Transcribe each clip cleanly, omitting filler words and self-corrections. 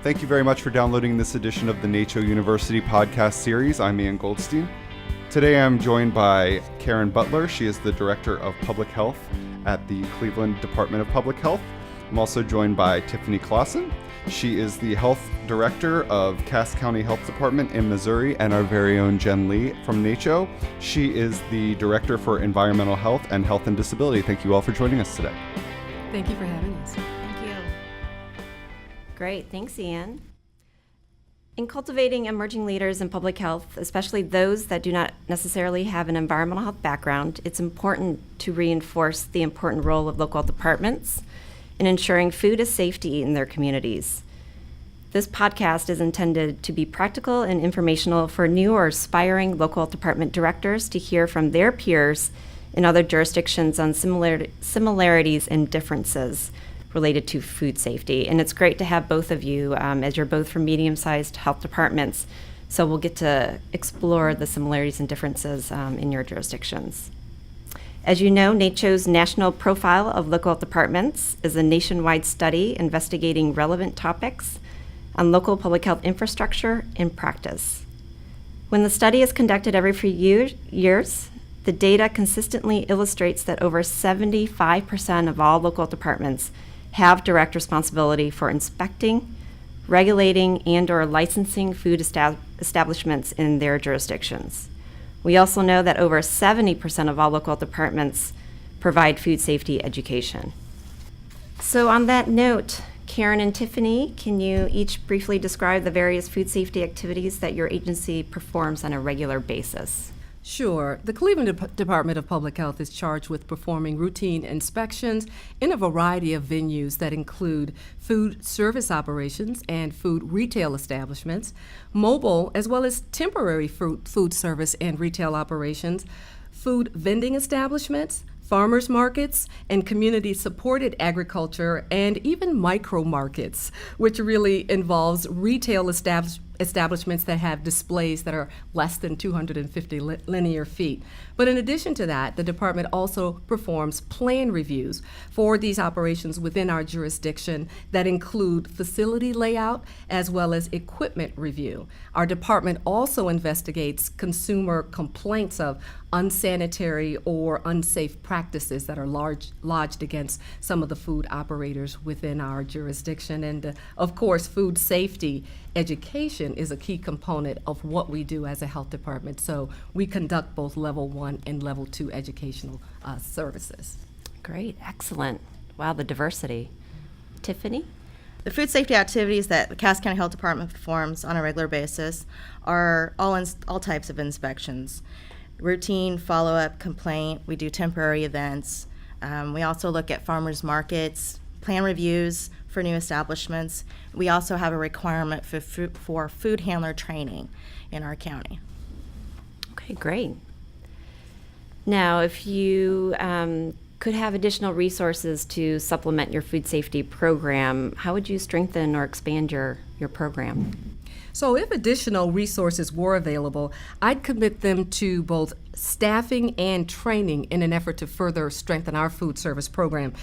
Thank you very much for downloading this edition of the NACCHO University podcast series. I'm Ian Goldstein. Today I'm joined by Karen Butler. She is the Director of Public Health at the Cleveland Department of Public Health. I'm also joined by Tiffany Clausen. She is the Health Director of Cass County Health Department in Missouri, and our very own Jen Lee from NACCHO. She is the Director for Environmental Health and Health and Disability. Thank you all for joining us today. Thank you for having us. Thank you. Great, thanks, Ian. In cultivating emerging leaders in public health, especially those that do not necessarily have an environmental health background, it's important to reinforce the important role of local departments in ensuring food is safe to eat in their communities. This podcast is intended to be practical and informational for new or aspiring local department directors to hear from their peers in other jurisdictions on similarities and differences related to food safety. And it's great to have both of you as you're both from medium-sized health departments. So we'll get to explore the similarities and differences in your jurisdictions. As you know, NACCHO's National Profile of Local Health Departments is a nationwide study investigating relevant topics on local public health infrastructure and practice. When the study is conducted every few years, the data consistently illustrates that over 75% of all local departments have direct responsibility for inspecting, regulating, and/or licensing food establishments in their jurisdictions. We also know that over 70% of all local departments provide food safety education. So on that note, Karen and Tiffany, can you each briefly describe the various food safety activities that your agency performs on a regular basis? Sure. The Cleveland Department of Public Health is charged with performing routine inspections in a variety of venues that include food service operations and food retail establishments, mobile as well as temporary food service and retail operations, food vending establishments, farmers markets, and community-supported agriculture, and even micro markets, which really involves retail establishments that have displays that are less than 250 linear feet. But in addition to that, the department also performs plan reviews for these operations within our jurisdiction that include facility layout as well as equipment review. Our department also investigates consumer complaints of unsanitary or unsafe practices that are lodged against some of the food operators within our jurisdiction. And of course, food safety education is a key component of what we do as a health department. So we conduct both level 1 and level 2 educational services. Great, excellent. Wow, the diversity. Tiffany? The food safety activities that the Cass County Health Department performs on a regular basis are all types of inspections. Routine, follow-up, complaint. We do temporary events. We also look at farmers markets, plan reviews for new establishments. We also have a requirement for food handler training in our county. Okay, great. Now, if you could have additional resources to supplement your food safety program, how would you strengthen or expand your program? So if additional resources were available, I'd commit them to both staffing and training in an effort to further strengthen our food service program.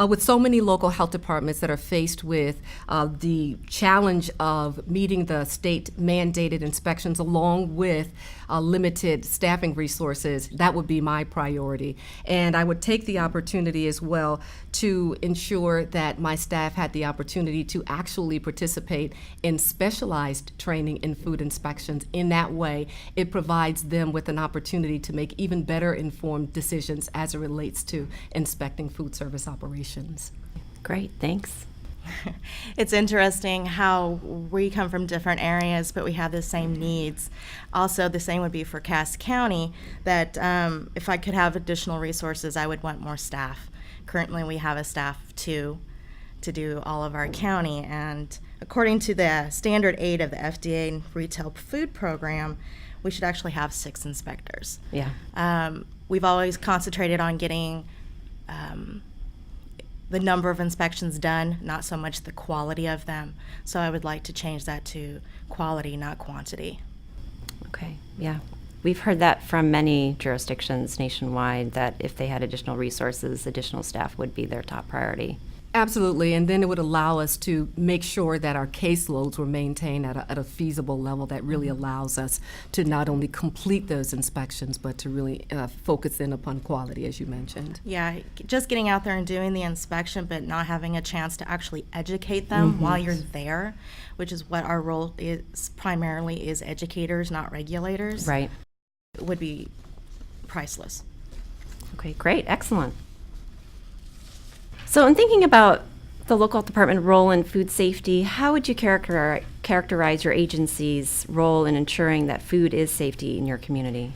With so many local health departments that are faced with the challenge of meeting the state mandated inspections along with limited staffing resources, that would be my priority. And I would take the opportunity as well to ensure that my staff had the opportunity to actually participate in specialized training in food inspections. In that way, it provides them with an opportunity to make even better informed decisions as it relates to inspecting food service operations. Great, thanks. It's interesting how we come from different areas, but we have the same needs. Also, the same would be for Cass County, that if I could have additional resources, I would want more staff. Currently, we have a staff of 2 to do all of our county, and according to the Standard 8 of the FDA Retail Food Program, we should actually have 6 inspectors. Yeah. We've always concentrated on getting the number of inspections done, not so much the quality of them. So I would like to change that to quality, not quantity. Okay, yeah. We've heard that from many jurisdictions nationwide, that if they had additional resources, additional staff would be their top priority. Absolutely, and then it would allow us to make sure that our caseloads were maintained at a feasible level that really allows us to not only complete those inspections, but to really focus in upon quality, as you mentioned. Yeah, just getting out there and doing the inspection, but not having a chance to actually educate them while you're there, which is what our role is primarily, is educators, not regulators. Right. Would be priceless. Okay, great, excellent. So in thinking about the local department role in food safety, how would you characterize your agency's role in ensuring that food is safety in your community?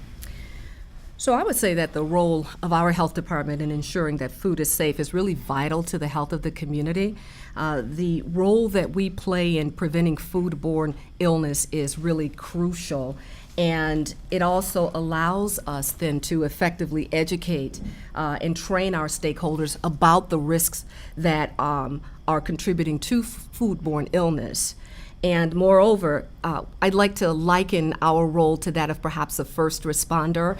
So I would say that the role of our health department in ensuring that food is safe is really vital to the health of the community. The role that we play in preventing foodborne illness is really crucial. And it also allows us then to effectively educate and train our stakeholders about the risks that are contributing to foodborne illness. And moreover, I'd like to liken our role to that of perhaps a first responder.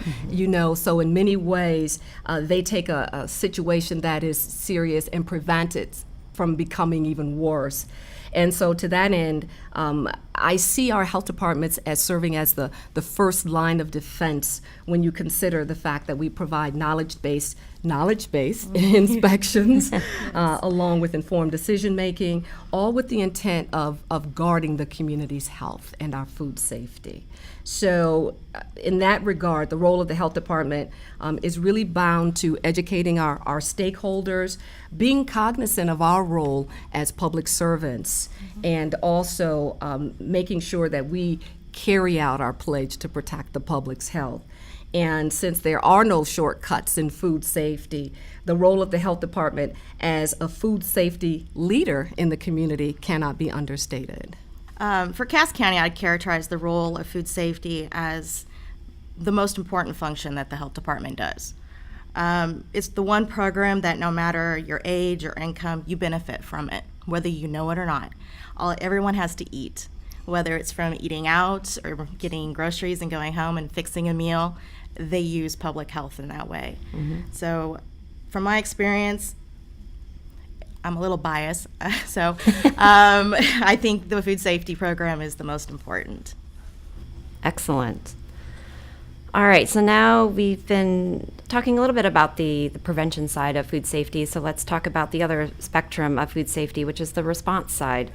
So in many ways, they take a situation that is serious and prevent it from becoming even worse. And so to that end, I see our health departments as serving as the first line of defense when you consider the fact that we provide knowledge-based inspections along with informed decision-making, all with the intent of guarding the community's health and our food safety. So in that regard, the role of the health department is really bound to educating our stakeholders, being cognizant of our role as public servants, and also making sure that we carry out our pledge to protect the public's health. And since there are no shortcuts in food safety, the role of the health department as a food safety leader in the community cannot be understated. For Cass County, I'd characterize the role of food safety as the most important function that the health department does. It's the one program that no matter your age or income, you benefit from it, whether you know it or not. Everyone has to eat, whether it's from eating out or getting groceries and going home and fixing a meal. They use public health in that way. So from my experience, I'm a little biased, so I think the food safety program is the most important. Excellent. All right, so now we've been talking a little bit about the prevention side of food safety, so let's talk about the other spectrum of food safety, which is the response side.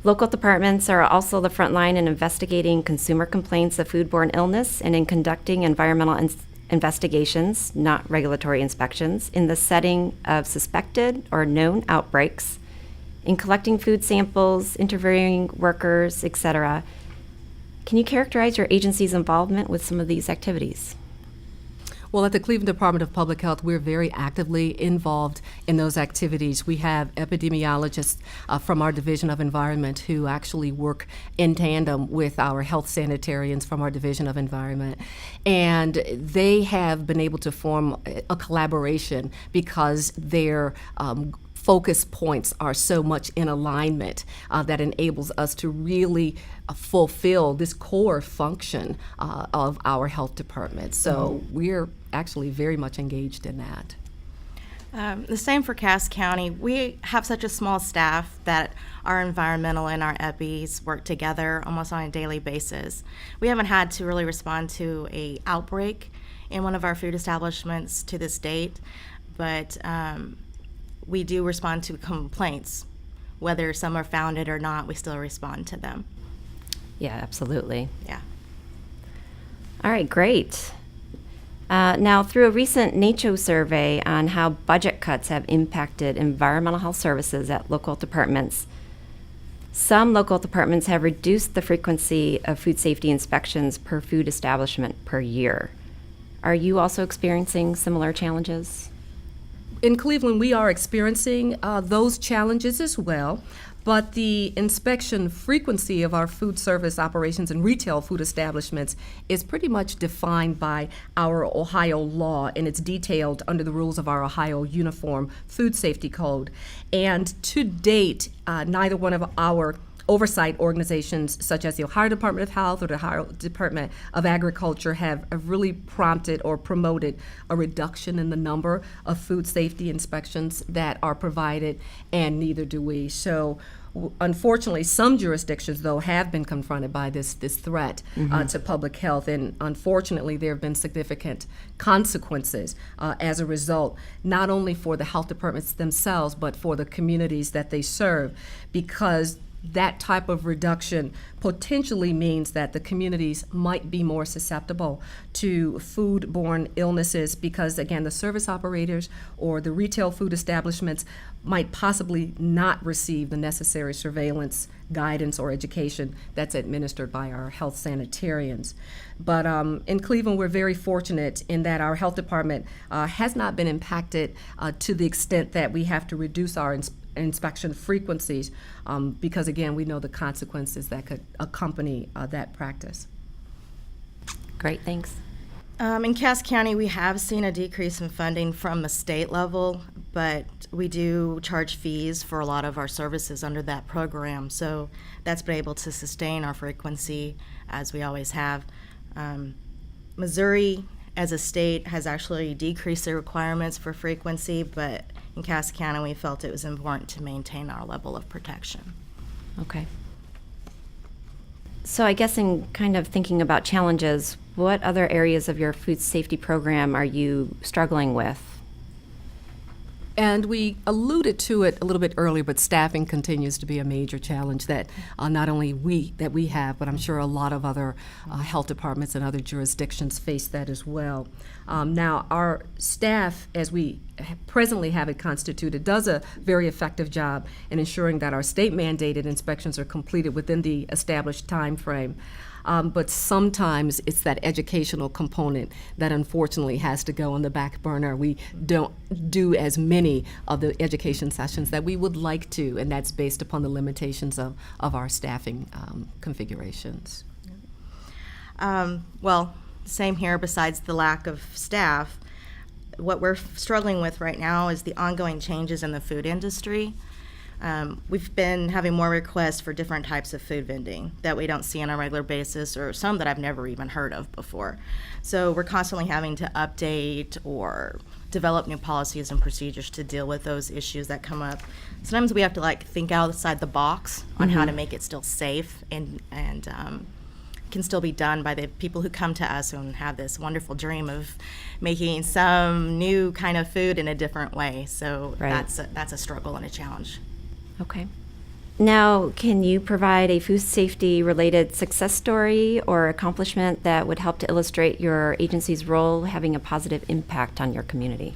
Local departments are also the front line in investigating consumer complaints of foodborne illness and in conducting environmental investigations, not regulatory inspections, in the setting of suspected or known outbreaks, in collecting food samples, interviewing workers, etc. Can you characterize your agency's involvement with some of these activities? Well, at the Cleveland Department of Public Health, we're very actively involved in those activities. We have epidemiologists from our Division of Environment who actually work in tandem with our health sanitarians from our Division of Environment. And they have been able to form a collaboration because their focus points are so much in alignment that enables us to really fulfill this core function of our health department. So we're actually very much engaged in that. The same for Cass County. We have such a small staff that our environmental and our EPIs work together almost on a daily basis. We haven't had to really respond to an outbreak in one of our food establishments to this date, but we do respond to complaints. Whether some are founded or not, we still respond to them. Yeah, absolutely. Yeah. All right, great. Now, through a recent NACCHO survey on how budget cuts have impacted environmental health services at local departments, some local departments have reduced the frequency of food safety inspections per food establishment per year. Are you also experiencing similar challenges? In Cleveland, we are experiencing those challenges as well, but the inspection frequency of our food service operations and retail food establishments is pretty much defined by our Ohio law, and it's detailed under the rules of our Ohio Uniform Food Safety Code. And to date, neither one of our oversight organizations such as the Ohio Department of Health or the Ohio Department of Agriculture have really prompted or promoted a reduction in the number of food safety inspections that are provided, and neither do we. So unfortunately, some jurisdictions, though, have been confronted by this threat to public health, and unfortunately, there have been significant consequences as a result, not only for the health departments themselves, but for the communities that they serve, because that type of reduction potentially means that the communities might be more susceptible to foodborne illnesses because, again, the service operators or the retail food establishments might possibly not receive the necessary surveillance, guidance, or education that's administered by our health sanitarians. But in Cleveland, we're very fortunate in that our health department has not been impacted to the extent that we have to reduce our inspection frequencies because, again, we know the consequences that could accompany that practice. Great, thanks. In Cass County, we have seen a decrease in funding from the state level, but we do charge fees for a lot of our services under that program, so that's been able to sustain our frequency as we always have. Missouri, as a state, has actually decreased their requirements for frequency, but in Cass County, we felt it was important to maintain our level of protection. Okay. So I guess in kind of thinking about challenges, what other areas of your food safety program are you struggling with? And we alluded to it a little bit earlier, but staffing continues to be a major challenge that not only we have, but I'm sure a lot of other health departments and other jurisdictions face that as well. Now, our staff, as we presently have it constituted, does a very effective job in ensuring that our state-mandated inspections are completed within the established time frame. But sometimes it's that educational component that unfortunately has to go on the back burner. We don't do as many of the education sessions that we would like to, and that's based upon the limitations of our staffing configurations. Well, same here. Besides the lack of staff, what we're struggling with right now is the ongoing changes in the food industry. We've been having more requests for different types of food vending that we don't see on a regular basis, or some that I've never even heard of before. So we're constantly having to update or develop new policies and procedures to deal with those issues that come up. Sometimes we have to think outside the box on how to make it still safe and can still be done by the people who come to us and have this wonderful dream of making some new kind of food in a different way. So Right. that's a struggle and a challenge. Okay. Now, can you provide a food safety related success story or accomplishment that would help to illustrate your agency's role having a positive impact on your community?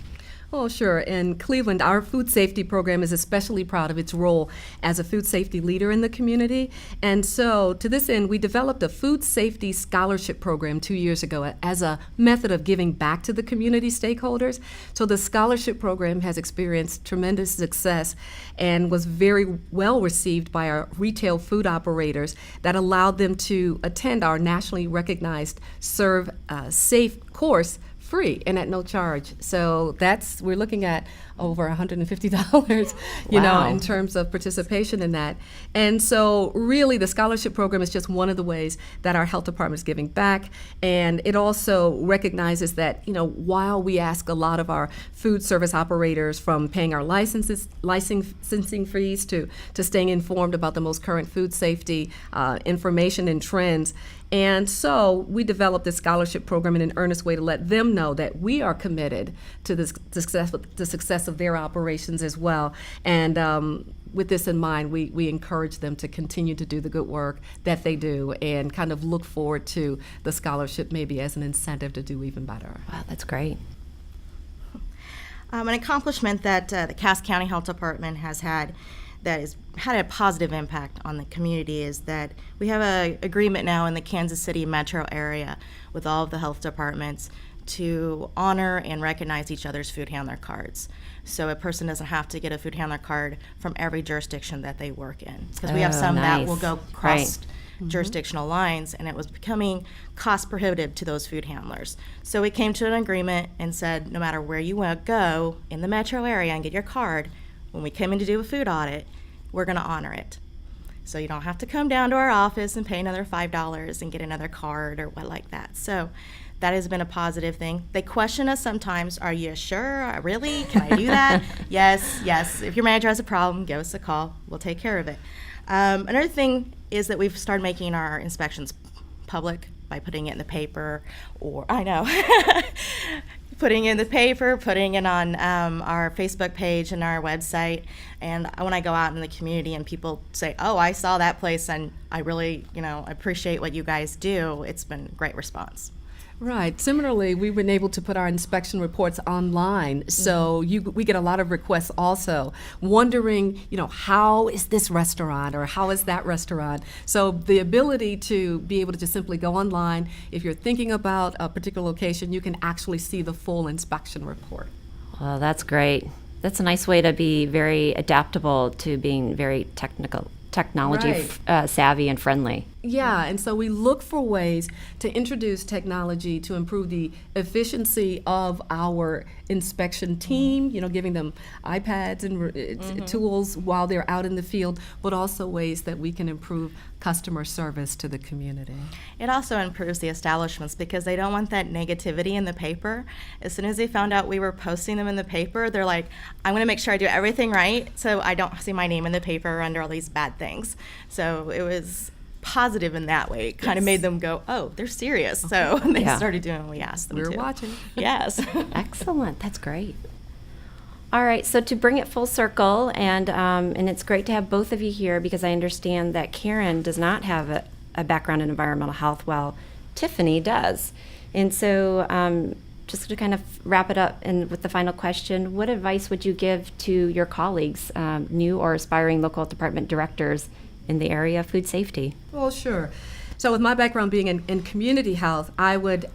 Oh, sure. In Cleveland, our food safety program is especially proud of its role as a food safety leader in the community. And so, to this end, we developed a food safety scholarship program 2 years ago as a method of giving back to the community stakeholders. So the scholarship program has experienced tremendous success and was very well received by our retail food operators that allowed them to attend our nationally recognized Serve Safe course free and at no charge. So we're looking at over $150, Wow. in terms of participation in that. And so really the scholarship program is just one of the ways that our health department is giving back. And it also recognizes that, while we ask a lot of our food service operators, from paying our licensing fees to staying informed about the most current food safety information and trends. And so we developed this scholarship program in an earnest way to let them know that we are committed to the success of their operations as well. And with this in mind, we encourage them to continue to do the good work that they do and kind of look forward to the scholarship maybe as an incentive to do even better. Wow, that's great. An accomplishment that the Cass County Health Department has had that has had a positive impact on the community is that we have an agreement now in the Kansas City metro area with all of the health departments to honor and recognize each other's food handler cards. So a person doesn't have to get a food handler card from every jurisdiction that they work in. Because we have some that will go cross jurisdictional lines, and it was becoming cost prohibitive to those food handlers. So we came to an agreement and said, no matter where you want to go in the metro area and get your card, when we come in to do a food audit, we're going to honor it. So you don't have to come down to our office and pay another $5 and get another card or what like that. So that has been a positive thing. They question us sometimes, are you sure? Really? Can I do that? Yes. If your manager has a problem, give us a call. We'll take care of it. Another thing is that we've started making our inspections public by putting it in the paper, or I know, putting it in the paper, putting it on our Facebook page and our website. And when I go out in the community and people say, oh, I saw that place and I really, appreciate what you guys do, it's been a great response. Right. Similarly, we've been able to put our inspection reports online, so we get a lot of requests also wondering, how is this restaurant or how is that restaurant? So the ability to be able to just simply go online, if you're thinking about a particular location, you can actually see the full inspection report. Well, that's great. That's a nice way to be very adaptable to being very technology savvy and friendly. Yeah, and so we look for ways to introduce technology to improve the efficiency of our inspection team, giving them iPads and tools while they're out in the field, but also ways that we can improve customer service to the community. It also improves the establishments because they don't want that negativity in the paper. As soon as they found out we were posting them in the paper, they're like, I'm going to make sure I do everything right so I don't see my name in the paper under all these bad things. So it was positive in that way. It kind of made them go, oh, they're serious. So they started doing what we asked them to. We're watching. Yes. Excellent. That's great. All right. So to bring it full circle, and it's great to have both of you here because I understand that Karen does not have a background in environmental health while Tiffany does. And so just to kind of wrap it up and with the final question, what advice would you give to your colleagues, new or aspiring local department directors in the area of food safety? Well, sure. So with my background being in community health, I would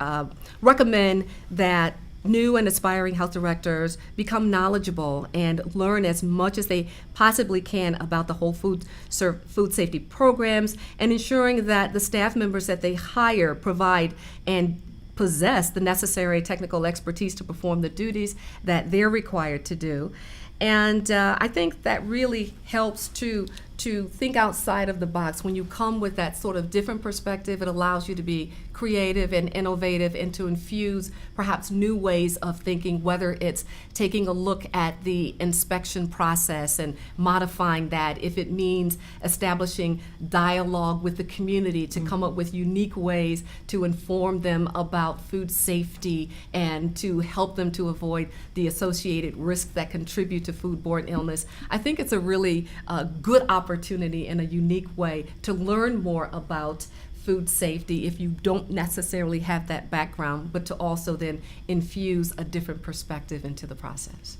recommend that new and aspiring health directors become knowledgeable and learn as much as they possibly can about the whole food safety programs and ensuring that the staff members that they hire provide and possess the necessary technical expertise to perform the duties that they're required to do. And I think that really helps to think outside of the box. When you come with that sort of different perspective, it allows you to be creative and innovative and to infuse perhaps new ways of thinking, whether it's taking a look at the inspection process and modifying that, if it means establishing dialogue with the community to come up with unique ways to inform them about food safety and to help them to avoid the associated risks that contribute to foodborne illness. I think it's a really good opportunity in a unique way to learn more about food safety if you don't necessarily have that background, but to also then infuse a different perspective into the process.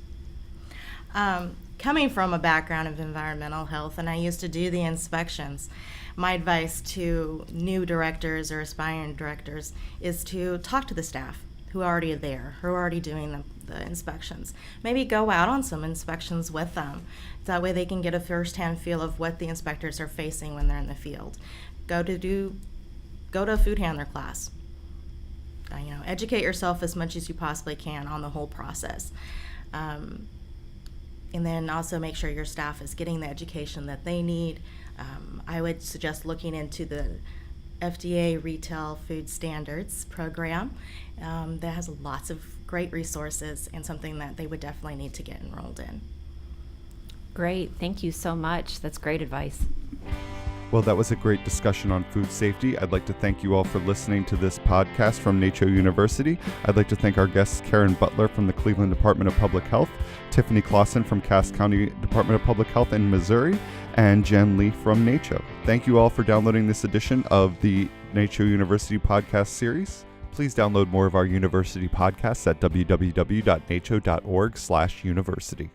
Coming from a background of environmental health, and I used to do the inspections, my advice to new directors or aspiring directors is to talk to the staff who are already there, who are already doing the inspections. Maybe go out on some inspections with them. That way they can get a first-hand feel of what the inspectors are facing when they're in the field. Go to a food handler class. Educate yourself as much as you possibly can on the whole process. And then also make sure your staff is getting the education that they need. I would suggest looking into the FDA Retail Food Standards program that has lots of great resources and something that they would definitely need to get enrolled in. Great. Thank you so much. That's great advice. Well, that was a great discussion on food safety. I'd like to thank you all for listening to this podcast from NACCHO University. I'd like to thank our guests, Karen Butler from the Cleveland Department of Public Health, Tiffany Clausen from Cass County Department of Public Health in Missouri, and Jen Lee from NACCHO. Thank you all for downloading this edition of the NACCHO University podcast series. Please download more of our university podcasts at www.naccho.org/university.